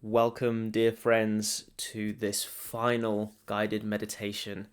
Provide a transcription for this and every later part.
Welcome, dear friends, to this final guided meditation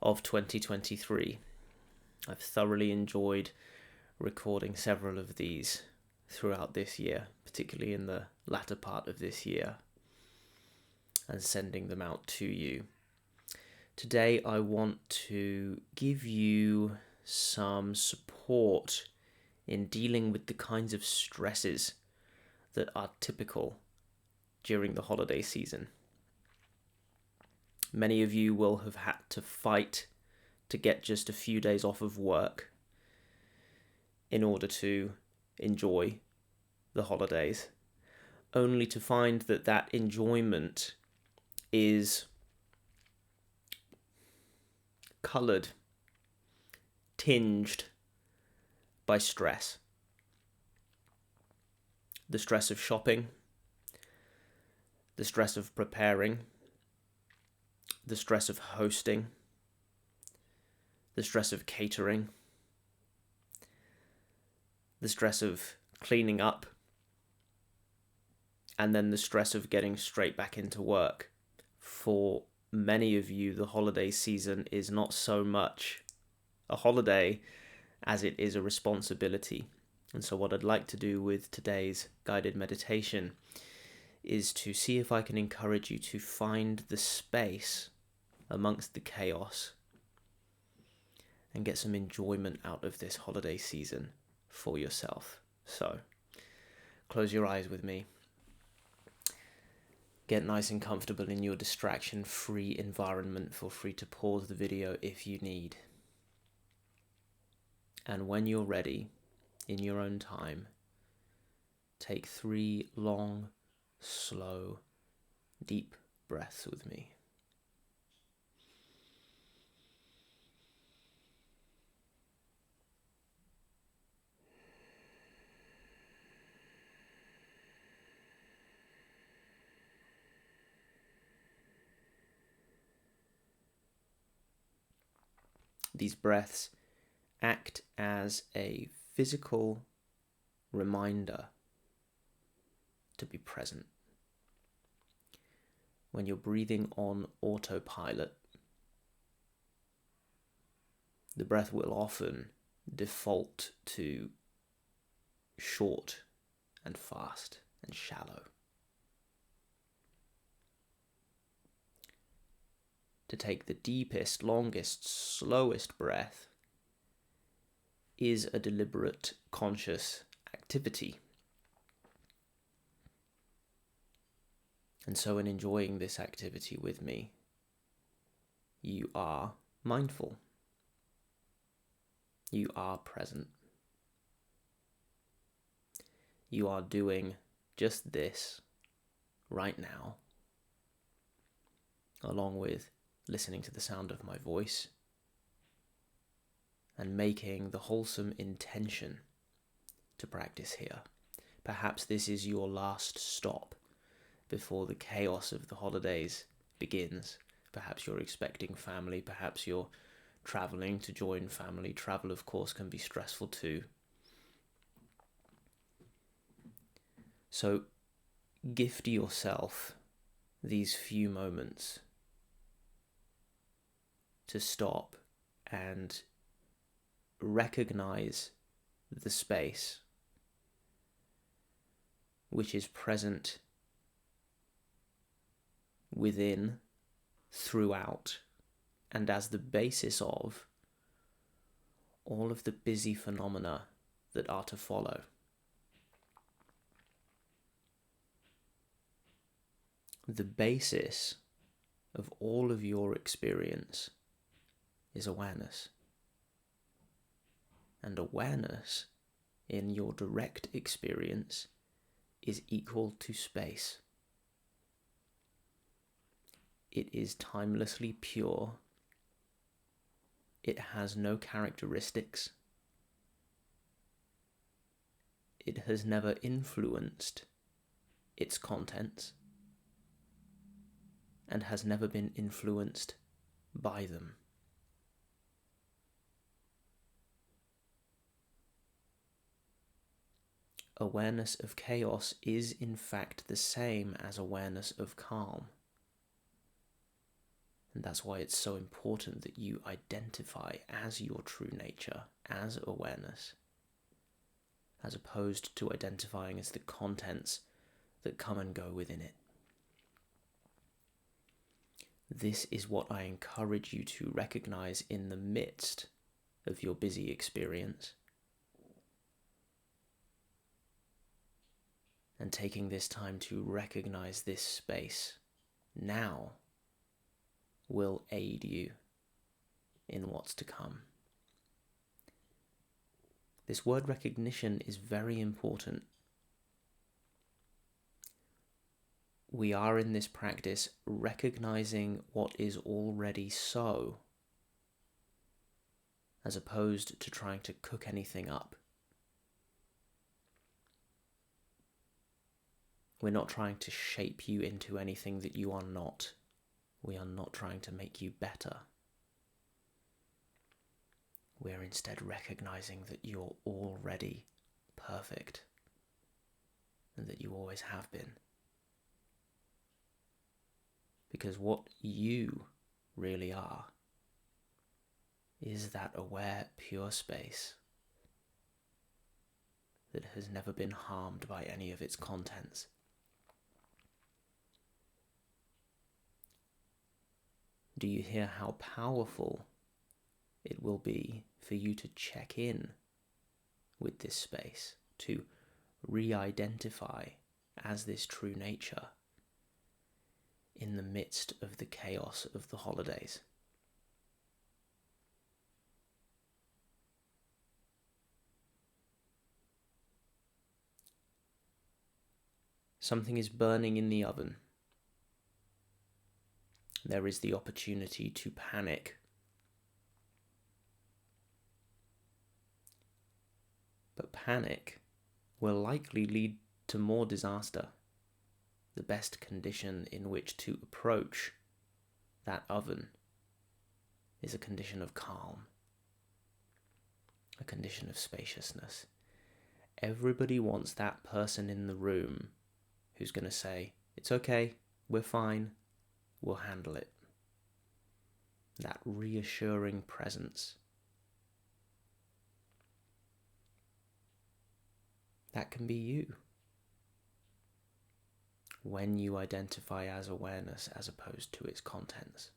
of 2023. I've thoroughly enjoyed recording several of these throughout this year, particularly in the latter part of this year, and sending them out to you. Today, I want to give you some support in dealing with the kinds of stresses that are typical during the holiday season. Many of you will have had to fight to get just a few days off of work in order to enjoy the holidays, only to find that that enjoyment is coloured, tinged by stress. The stress of shopping, the stress of preparing, the stress of hosting, the stress of catering, the stress of cleaning up, and then the stress of getting straight back into work. For many of you, the holiday season is not so much a holiday as it is a responsibility. And so what I'd like to do with today's guided meditation is to see if I can encourage you to find the space amongst the chaos and get some enjoyment out of this holiday season for yourself. So, close your eyes with me. Get nice and comfortable in your distraction-free environment. Feel free to pause the video if you need. And when you're ready, in your own time, take 3 long, slow, deep breaths with me. These breaths act as a physical reminder to be present. When you're breathing on autopilot, the breath will often default to short and fast and shallow. To take the deepest, longest, slowest breath is a deliberate, conscious activity. And so in enjoying this activity with me, you are mindful. You are present. You are doing just this right now, along with listening to the sound of my voice and making the wholesome intention to practice here. Perhaps this is your last stop before the chaos of the holidays begins. Perhaps you're expecting family, perhaps you're traveling to join family. Travel, of course, can be stressful too. So gift yourself these few moments to stop and recognize the space which is present within, throughout, and as the basis of all of the busy phenomena that are to follow. The basis of all of your experience is awareness. And awareness in your direct experience is equal to space. It is timelessly pure. It has no characteristics. It has never influenced its contents and has never been influenced by them. awareness of chaos is in fact the same as awareness of calm. And that's why it's so important that you identify as your true nature, as awareness, as opposed to identifying as the contents that come and go within it. This is what I encourage you to recognize in the midst of your busy experience. And taking this time to recognize this space now will aid you in what's to come. This word recognition is very important. We are in this practice recognizing what is already so, as opposed to trying to cook anything up. We're not trying to shape you into anything that you are not. We are not trying to make you better. We're instead recognizing that you're already perfect and that you always have been. Because what you really are is that aware, pure space that has never been harmed by any of its contents. Do you hear how powerful it will be for you to check in with this space, to re-identify as this true nature in the midst of the chaos of the holidays? Something is burning in the oven. There is the opportunity to panic. But panic will likely lead to more disaster. The best condition in which to approach that oven is a condition of calm, a condition of spaciousness. Everybody wants that person in the room who's going to say, "It's okay, we're fine, we'll handle it." That reassuring presence. That can be you. When you identify as awareness as opposed to its contents.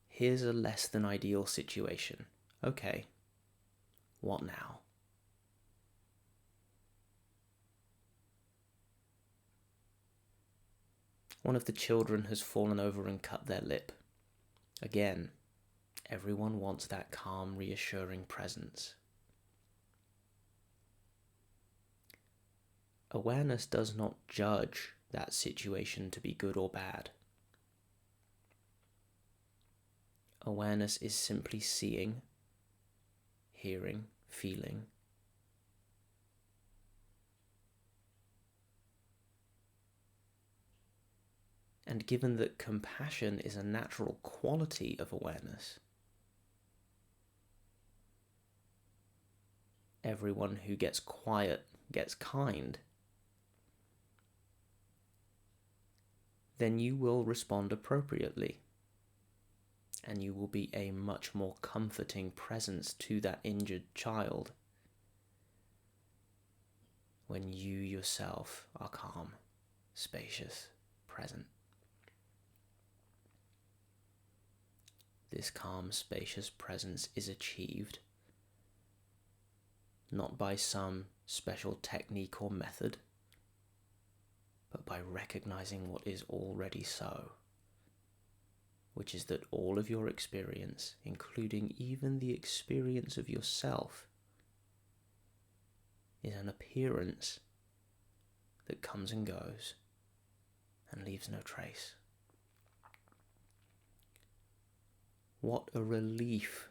Here's a less than ideal situation. Okay, what now? One of the children has fallen over and cut their lip. Again, everyone wants that calm, reassuring presence. Awareness does not judge that situation to be good or bad. Awareness is simply seeing, hearing, feeling. And given that compassion is a natural quality of awareness, everyone who gets quiet gets kind, then you will respond appropriately, and you will be a much more comforting presence to that injured child when you yourself are calm, spacious, present. This calm, spacious presence is achieved not by some special technique or method, but by recognizing what is already so, which is that all of your experience, including even the experience of yourself, is an appearance that comes and goes and leaves no trace. What a relief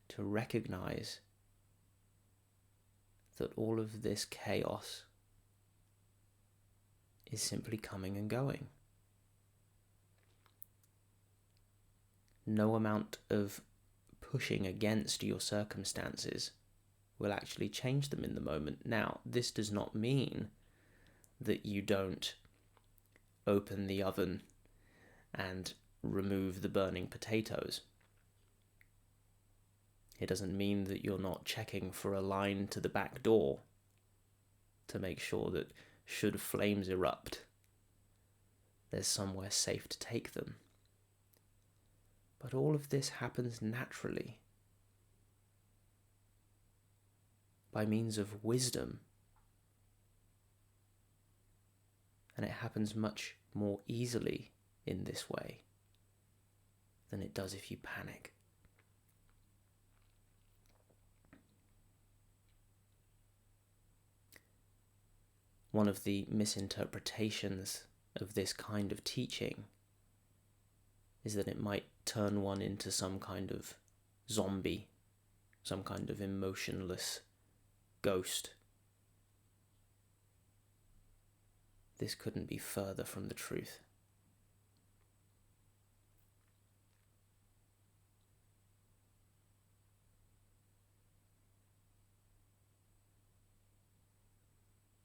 to recognize that all of this chaos is simply coming and going. No amount of pushing against your circumstances will actually change them in the moment. Now, this does not mean that you don't open the oven and remove the burning potatoes. It doesn't mean that you're not checking for a line to the back door to make sure that should flames erupt, there's somewhere safe to take them. But all of this happens naturally, by means of wisdom. And it happens much more easily in this way than it does if you panic. One of the misinterpretations of this kind of teaching is that it might turn one into some kind of zombie, some kind of emotionless ghost. This couldn't be further from the truth.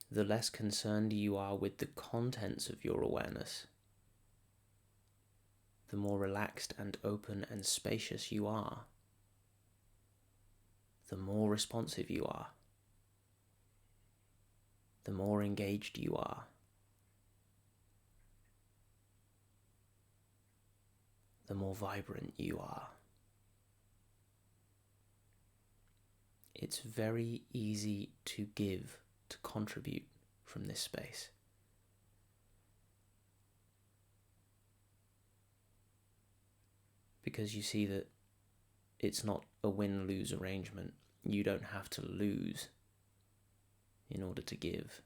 The less concerned you are with the contents of your awareness, the more relaxed and open and spacious you are, the more responsive you are, the more engaged you are, the more vibrant you are. It's very easy to give, to contribute from this space. Because you see that it's not a win-lose arrangement. You don't have to lose in order to give.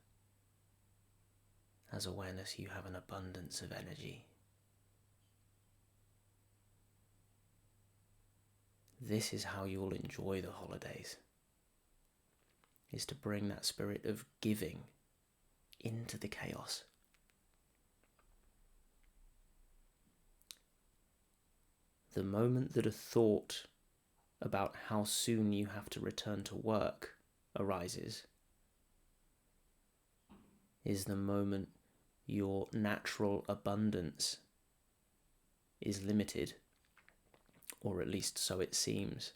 As awareness, you have an abundance of energy. This is how you'll enjoy the holidays, is to bring that spirit of giving into the chaos. The moment that a thought about how soon you have to return to work arises is the moment your natural abundance is limited, or at least so it seems.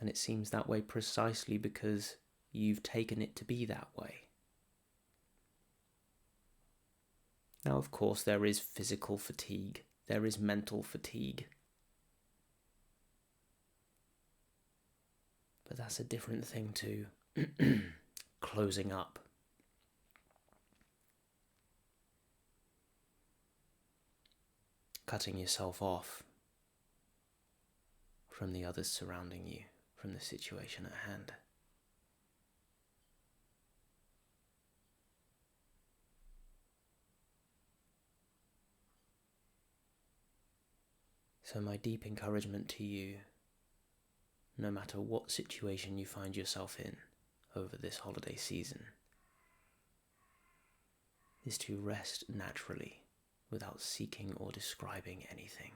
And it seems that way precisely because you've taken it to be that way. Now, of course, there is physical fatigue. There is mental fatigue. But that's a different thing to closing up. Cutting yourself off from the others surrounding you, from the situation at hand. So my deep encouragement to you, no matter what situation you find yourself in over this holiday season, is to rest naturally without seeking or describing anything.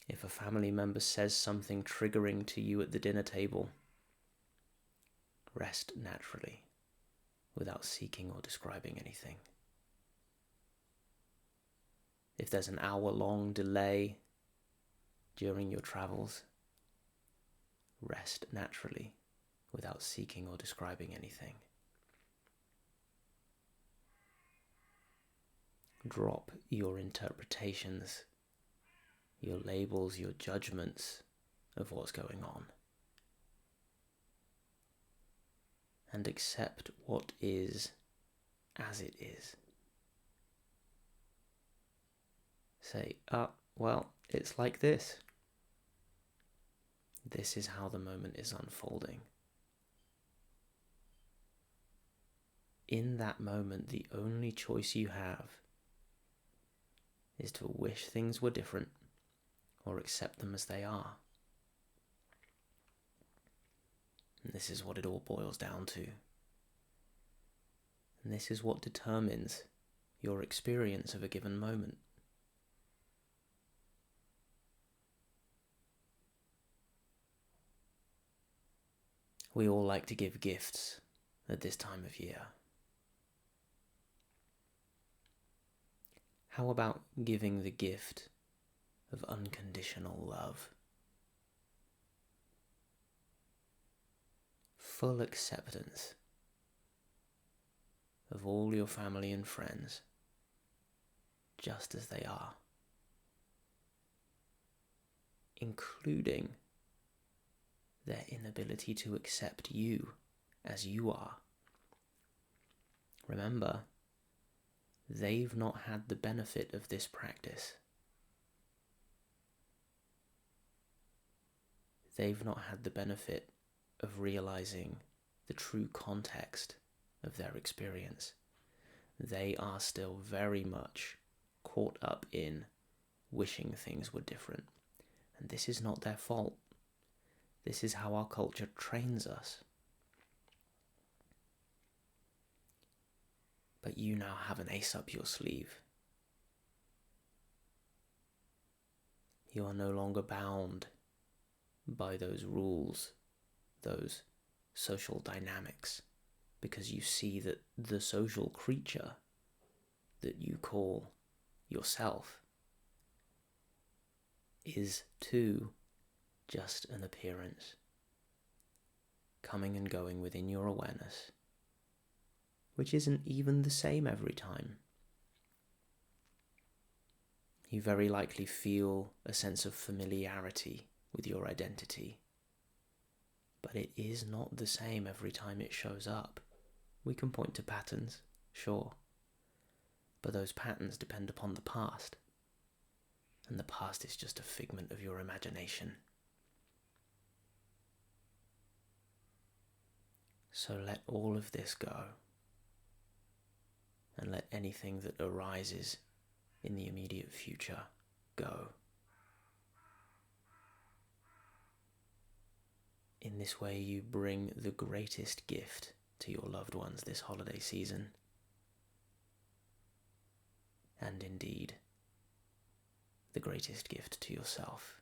If a family member says something triggering to you at the dinner table, rest naturally without seeking or describing anything. If there's an hour-long delay during your travels, rest naturally without seeking or describing anything. Drop your interpretations, your labels, your judgments of what's going on, and accept what is as it is. Say, well, it's like this. This is how the moment is unfolding. In that moment, the only choice you have is to wish things were different or accept them as they are. And this is what it all boils down to. And this is what determines your experience of a given moment. We all like to give gifts at this time of year. How about giving the gift of unconditional love? Full acceptance of all your family and friends, just as they are, including their inability to accept you as you are. Remember, they've not had the benefit of this practice. They've not had the benefit of realizing the true context of their experience. They are still very much caught up in wishing things were different. And this is not their fault. This is how our culture trains us. But you now have an ace up your sleeve. You are no longer bound by those rules, those social dynamics, because you see that the social creature that you call yourself is too just an appearance, coming and going within your awareness, which isn't even the same every time. You very likely feel a sense of familiarity with your identity, but it is not the same every time it shows up. We can point to patterns, sure, but those patterns depend upon the past, and the past is just a figment of your imagination. So let all of this go, and let anything that arises in the immediate future go. In this way, you bring the greatest gift to your loved ones this holiday season, and indeed, the greatest gift to yourself.